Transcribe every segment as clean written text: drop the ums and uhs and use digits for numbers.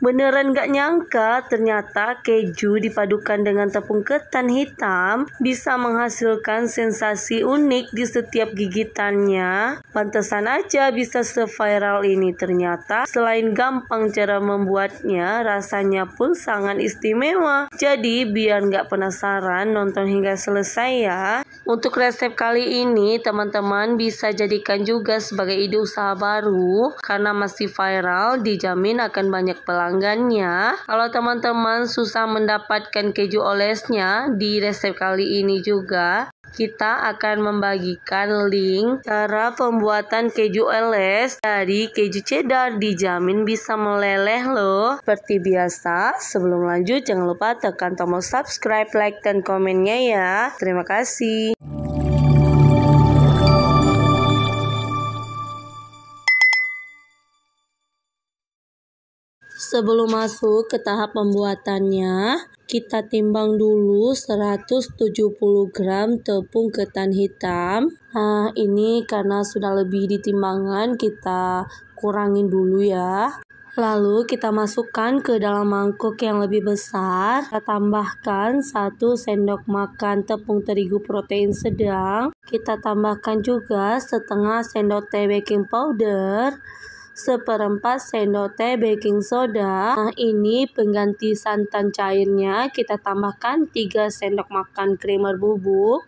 Beneran gak nyangka ternyata keju dipadukan dengan tepung ketan hitam bisa menghasilkan sensasi unik di setiap gigitannya. Pantesan aja bisa se-viral ini ternyata. Selain gampang cara membuatnya, rasanya pun sangat istimewa. Jadi biar gak penasaran, nonton hingga selesai ya. Untuk resep kali ini teman-teman bisa jadikan juga sebagai ide usaha baru karena masih viral, dijamin akan banyak pelanggannya. Kalau teman-teman susah mendapatkan keju olesnya, di resep kali ini juga kita akan membagikan link cara pembuatan keju oles dari keju cheddar, dijamin bisa meleleh loh. Seperti biasa, sebelum lanjut jangan lupa tekan tombol subscribe, like, dan komennya ya. Terima kasih. Sebelum masuk ke tahap pembuatannya, kita timbang dulu 170 gram tepung ketan hitam. Nah, ini karena sudah lebih di timbangan, kita kurangin dulu ya. Lalu kita masukkan ke dalam mangkuk yang lebih besar. Kita tambahkan 1 sendok makan tepung terigu protein sedang. Kita tambahkan juga setengah sendok teh baking powder, 1/4 sendok teh baking soda. Nah, ini pengganti santan cairnya. Kita tambahkan 3 sendok makan creamer bubuk.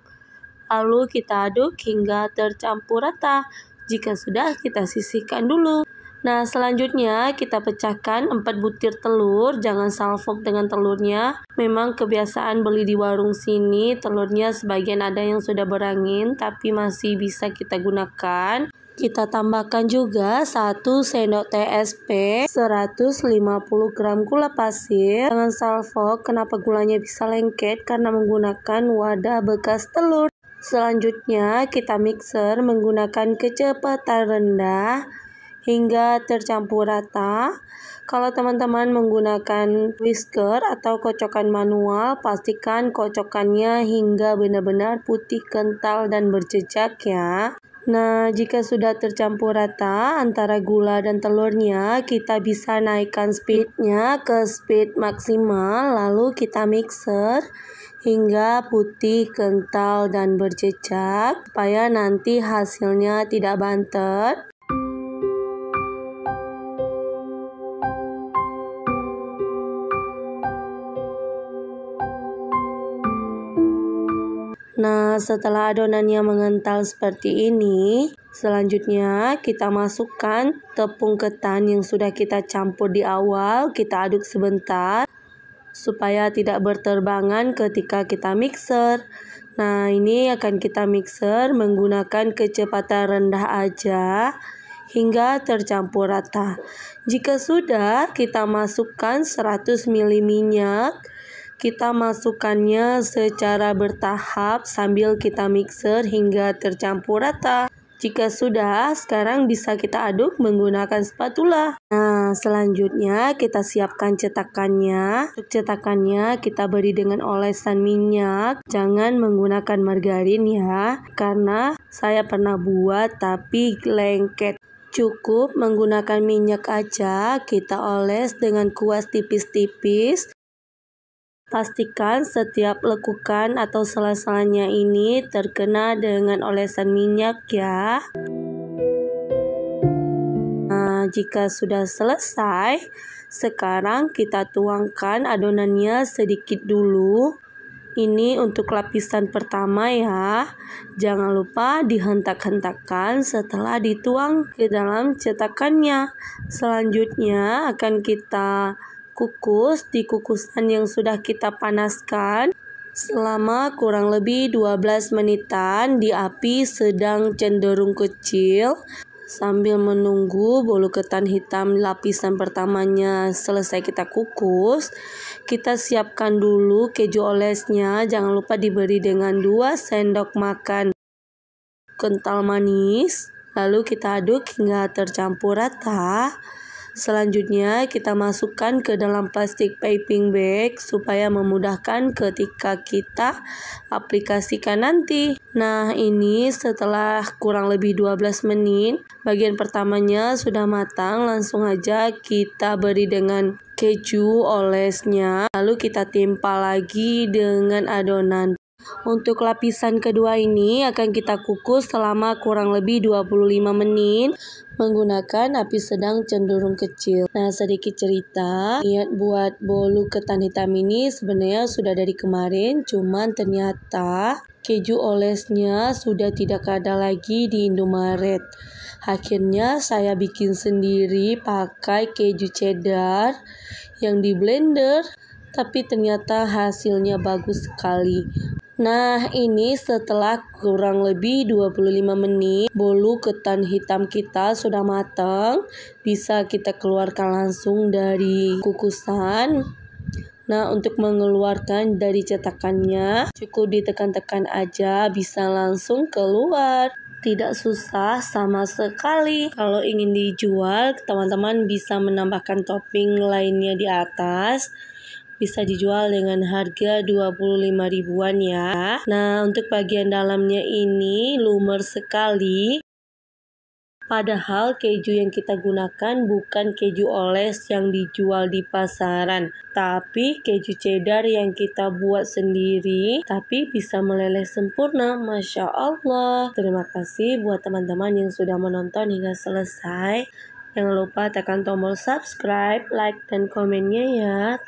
Lalu kita aduk hingga tercampur rata. Jika sudah, kita sisihkan dulu. Nah, selanjutnya kita pecahkan 4 butir telur. Jangan salfok dengan telurnya. Memang kebiasaan beli di warung sini, telurnya sebagian ada yang sudah berangin, tapi masih bisa kita gunakan. Kita tambahkan juga 1 sendok teh SP, 150 gram gula pasir. Jangan salfok, kenapa gulanya bisa lengket? Karena menggunakan wadah bekas telur. Selanjutnya kita mixer menggunakan kecepatan rendah hingga tercampur rata. Kalau teman-teman menggunakan whisker atau kocokan manual, pastikan kocokannya hingga benar-benar putih, kental, dan berjejak ya. Nah, jika sudah tercampur rata antara gula dan telurnya, kita bisa naikkan speednya ke speed maksimal, lalu kita mixer hingga putih, kental, dan berjejak, supaya nanti hasilnya tidak bantet. Nah, setelah adonannya mengental seperti ini, selanjutnya kita masukkan tepung ketan yang sudah kita campur di awal. Kita aduk sebentar supaya tidak berterbangan ketika kita mixer. Nah, ini akan kita mixer menggunakan kecepatan rendah aja hingga tercampur rata. Jika sudah, kita masukkan 100 ml minyak. Kita masukkannya secara bertahap sambil kita mixer hingga tercampur rata. Jika sudah, sekarang bisa kita aduk menggunakan spatula. Nah, selanjutnya kita siapkan cetakannya. Untuk cetakannya kita beri dengan olesan minyak. Jangan menggunakan margarin ya, karena saya pernah buat tapi lengket. Cukup menggunakan minyak aja, kita oles dengan kuas tipis-tipis. Pastikan setiap lekukan atau sela-selanya ini terkena dengan olesan minyak ya. Nah, jika sudah selesai, sekarang kita tuangkan adonannya sedikit dulu. Ini untuk lapisan pertama ya. Jangan lupa dihentak-hentakkan setelah dituang ke dalam cetakannya. Selanjutnya akan kita kukus di kukusan yang sudah kita panaskan selama kurang lebih 12 menitan di api sedang cenderung kecil. Sambil menunggu bolu ketan hitam lapisan pertamanya selesai kita kukus, kita siapkan dulu keju olesnya. Jangan lupa diberi dengan 2 sendok makan kental manis. Lalu kita aduk hingga tercampur rata. Selanjutnya kita masukkan ke dalam plastik piping bag supaya memudahkan ketika kita aplikasikan nanti. Nah, ini setelah kurang lebih 12 menit, bagian pertamanya sudah matang, langsung aja kita beri dengan keju olesnya, lalu kita timpa lagi dengan adonan. Untuk lapisan kedua ini akan kita kukus selama kurang lebih 25 menit menggunakan api sedang cenderung kecil. Nah, sedikit cerita, niat buat bolu ketan hitam ini sebenarnya sudah dari kemarin, cuman ternyata keju olesnya sudah tidak ada lagi di Indomaret. Akhirnya saya bikin sendiri pakai keju cheddar yang di blender, tapi ternyata hasilnya bagus sekali. Nah, ini setelah kurang lebih 25 menit, bolu ketan hitam kita sudah matang. Bisa kita keluarkan langsung dari kukusan. Nah, untuk mengeluarkan dari cetakannya, cukup ditekan-tekan aja, bisa langsung keluar. Tidak susah sama sekali. Kalau ingin dijual, teman-teman bisa menambahkan topping lainnya di atas. Bisa dijual dengan harga 25 ribuan ya. Nah, untuk bagian dalamnya ini lumer sekali. Padahal keju yang kita gunakan bukan keju oles yang dijual di pasaran, tapi keju cheddar yang kita buat sendiri, tapi bisa meleleh sempurna. Masya Allah. Terima kasih buat teman-teman yang sudah menonton hingga selesai. Jangan lupa tekan tombol subscribe, like, dan komennya ya.